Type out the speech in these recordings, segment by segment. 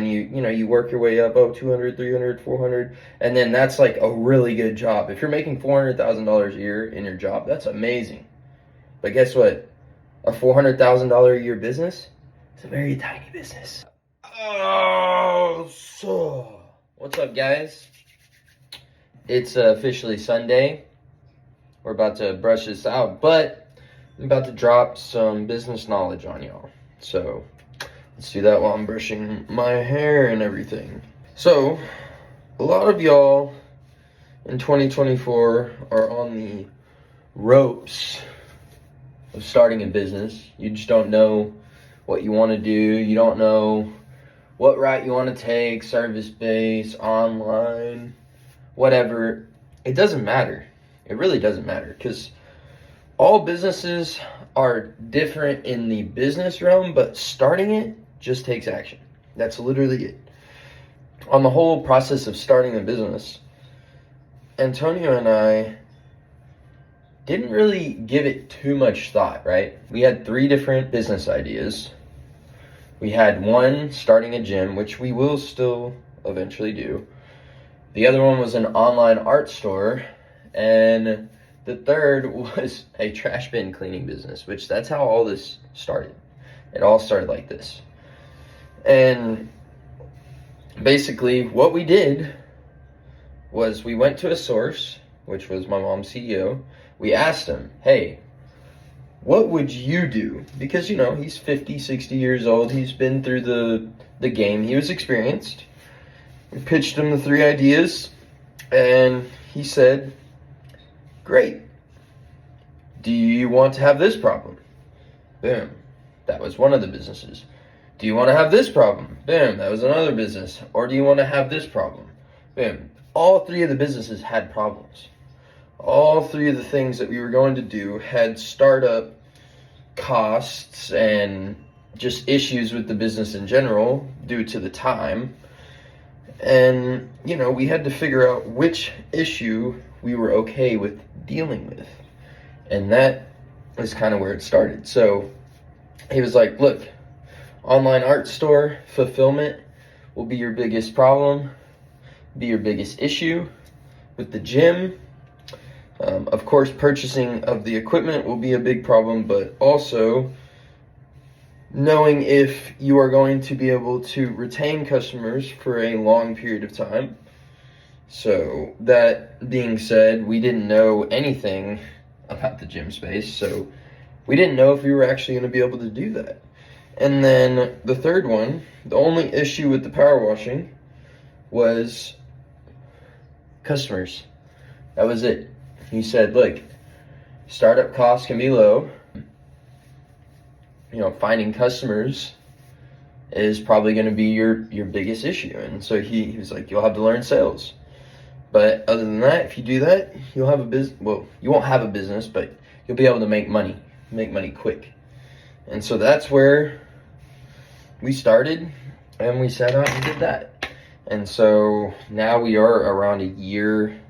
then you work your way up, 200, 300, 400, and then that's like a really good job. If you're making $400,000 a year in your job, that's amazing. But guess what? A $400,000 a year business is a very tiny business. Oh, so what's up, guys? It's officially Sunday. We're about to brush this out, but I'm about to drop some business knowledge on y'all. So let's do that while I'm brushing my hair and everything. So a lot of y'all in 2024 are on the ropes of starting a business. You just don't know what you want to do. You don't know what route you want to take, service-based, online, whatever. It doesn't matter. It really doesn't matter, because all businesses are different in the business realm, but starting it just takes action. That's literally it. On the whole process of starting a business, Antonio and I didn't really give it too much thought, right? We had 3 different business ideas. We had one, starting a gym, which we will still eventually do. The other one was an online art store. And the third was a trash bin cleaning business, which that's how all this started. It all started like this. And basically what we did was we went to a source, which was my mom's CEO. We asked him, hey, what would you do? Because, he's 50, 60 years old. He's been through the game. He was experienced. We pitched him the 3 ideas, and he said, great. Do you want to have this problem? Boom. That was one of the businesses. Do you want to have this problem? Boom. That was another business. Or do you want to have this problem? Boom. All 3 of the businesses had problems. All 3 of the things that we were going to do had startup costs and just issues with the business in general due to the time. And, we had to figure out which issue we were okay with dealing with. And that is kind of where it started. So he was like, look, online art store fulfillment will be your biggest problem, be your biggest issue. With the gym, of course, purchasing of the equipment will be a big problem, but also knowing if you are going to be able to retain customers for a long period of time. So that being said, we didn't know anything about the gym space, so we didn't know if we were actually going to be able to do that. And then the third one, the only issue with the power washing was customers. That was it. He said, look, startup costs can be low. Finding customers is probably going to be your biggest issue. And so he was like, you'll have to learn sales. But other than that, if you do that, you'll have a business. Well, you won't have a business, but you'll be able to make money quick. And so that's where we started, and we set out and did that. And so now we are around a year,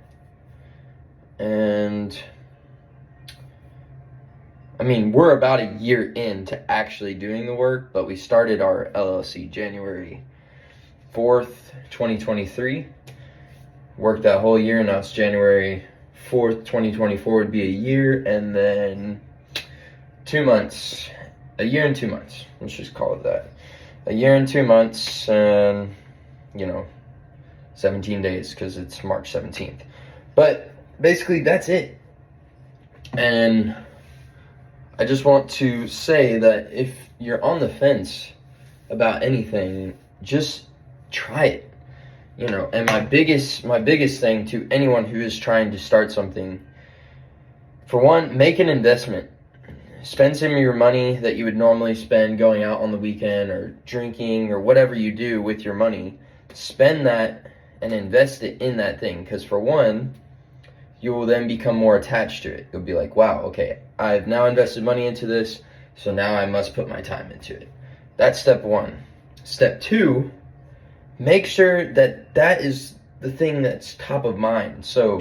and we're about a year into actually doing the work, but we started our LLC January 4th, 2023. Worked that whole year, and now it's January 4th, 2024 would be a year, and then 2 months. A year and 2 months. Let's just call it that. A year and 2 months, and, 17 days, because it's March 17th. But basically, that's it. And I just want to say that if you're on the fence about anything, just try it. And my biggest thing to anyone who is trying to start something, for one, make an investment. Spend some of your money that you would normally spend going out on the weekend or drinking or whatever you do with your money. Spend that and invest it in that thing, because for one, you will then become more attached to it. You'll be like, wow, okay, I've now invested money into this, so now I must put my time into it. That's step 1. Step 2, make sure that that is the thing that's top of mind. So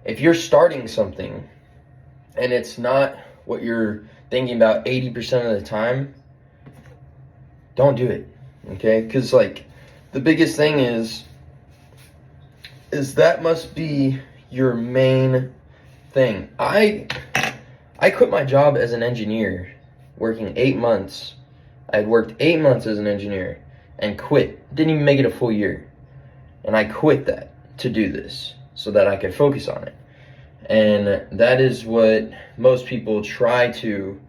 if you're starting something and it's not what you're thinking about 80% of the time, don't do it, okay? Because the biggest thing is that must be your main thing. I quit my job as an engineer, working 8 months. I had worked 8 months as an engineer and quit. Didn't even make it a full year. And I quit that to do this so that I could focus on it. And that is what most people try to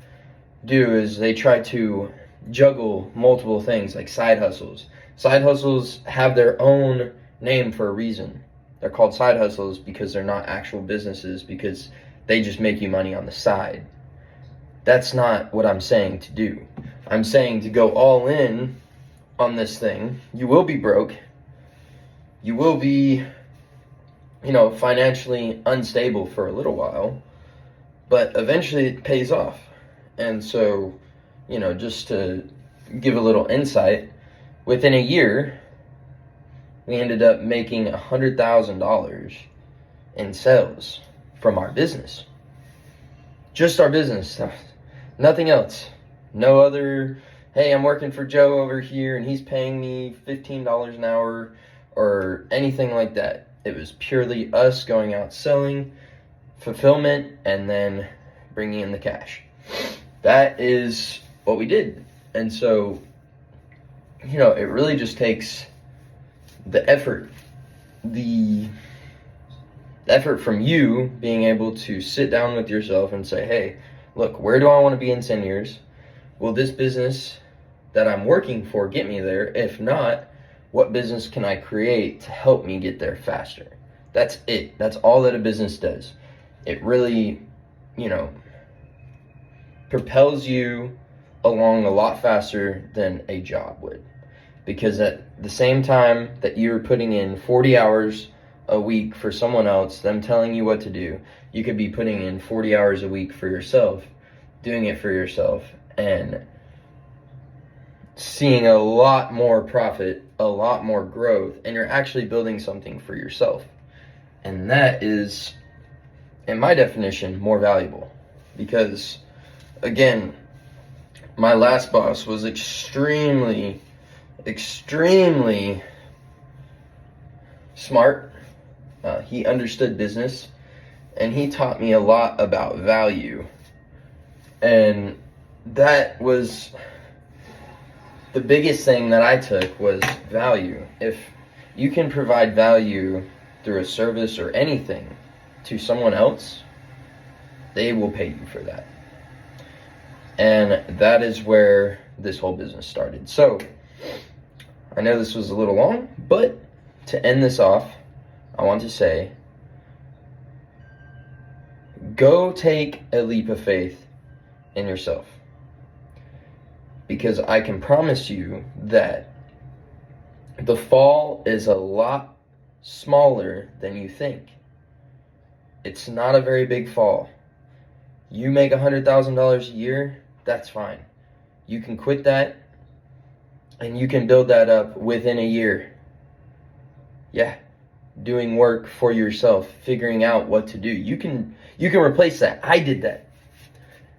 do, is they try to juggle multiple things like side hustles. Side hustles have their own name for a reason. They're called side hustles because they're not actual businesses, because they just make you money on the side. That's not what I'm saying to do. I'm saying to go all in on this thing. You will be broke. You will be, financially unstable for a little while, but eventually it pays off. And so, just to give a little insight, within a year, we ended up making $100,000 in sales from our business. Just our business, nothing else. No other, hey, I'm working for Joe over here and he's paying me $15 an hour or anything like that. It was purely us going out selling, fulfillment, and then bringing in the cash. That is what we did. And so, it really just takes the effort, the effort from you being able to sit down with yourself and say, hey, look, where do I want to be in 10 years? Will this business that I'm working for get me there? If not, what business can I create to help me get there faster? That's it. That's all that a business does. It really, propels you along a lot faster than a job would. Because at the same time that you're putting in 40 hours a week for someone else, them telling you what to do, you could be putting in 40 hours a week for yourself, doing it for yourself, and seeing a lot more profit, a lot more growth, and you're actually building something for yourself. And that is, in my definition, more valuable. Because, again, my last boss was extremely smart. He understood business, and he taught me a lot about value. And that was the biggest thing that I took, was value. If you can provide value through a service or anything to someone else, they will pay you for that. And that is where this whole business started. So, I know this was a little long, but to end this off, I want to say, go take a leap of faith in yourself. Because I can promise you that the fall is a lot smaller than you think. It's not a very big fall. You make $100,000 a year, that's fine. You can quit that, and you can build that up within a year. Yeah, doing work for yourself, figuring out what to do. You can replace that. I did that.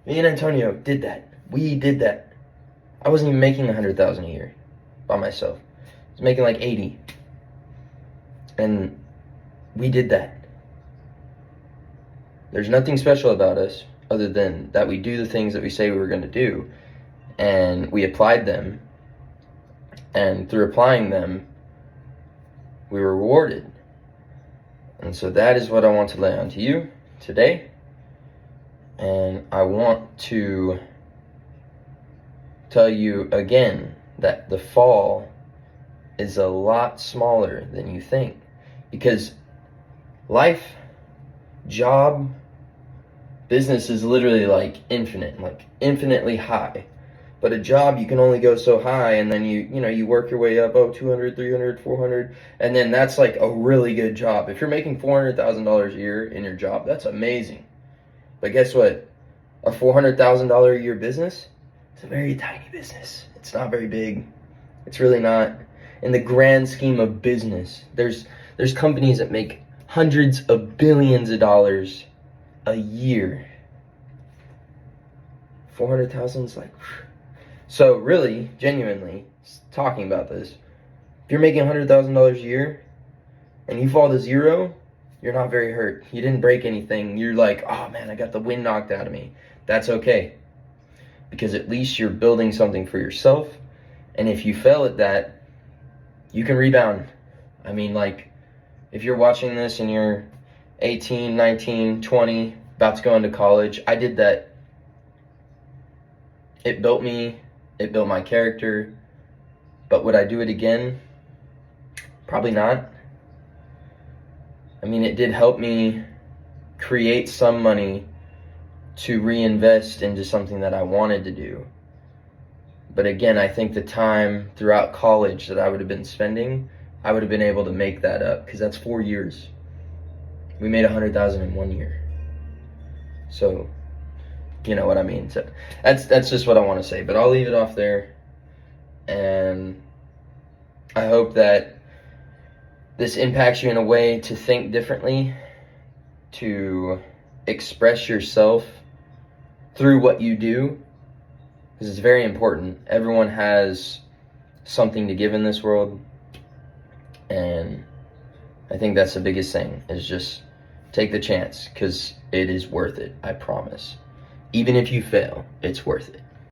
Me and Antonio did that. We did that. I wasn't even making $100,000 a year by myself. I was making like 80. And we did that. There's nothing special about us other than that we do the things that we say we were going to do, and we applied them, and through applying them, we were rewarded. And so that is what I want to lay on to you today. And I want to tell you again that the fall is a lot smaller than you think. Because life, job, business is literally like infinite, like infinitely high. But a job, you can only go so high, and then you work your way up, 200, 300, 400, and then that's like a really good job. If you're making $400,000 a year in your job, that's amazing. But guess what? A $400,000 a year business, it's a very tiny business. It's not very big. It's really not. In the grand scheme of business, there's companies that make hundreds of billions of dollars a year. 400,000 is like, so really, genuinely, talking about this, If you're making $100,000 a year and you fall to zero, you're not very hurt. You didn't break anything. You're like, oh man, I got the wind knocked out of me. That's okay. Because at least you're building something for yourself. And if you fail at that, you can rebound. I mean, like, if you're watching this and you're 18, 19, 20, about to go into college, I did that. It built me. It built my character. But would I do it again? Probably not. I mean, it did help me create some money to reinvest into something that I wanted to do. But again, I think the time throughout college that I would have been spending, I would have been able to make that up, because that's 4 years. We made $100,000 in 1 year. So, you know what I mean. So that's just what I want to say. But I'll leave it off there. And I hope that this impacts you in a way to think differently, to express yourself through what you do, because it's very important. Everyone has something to give in this world, and I think that's the biggest thing, is just take the chance, because it is worth it, I promise. Even if you fail, it's worth it.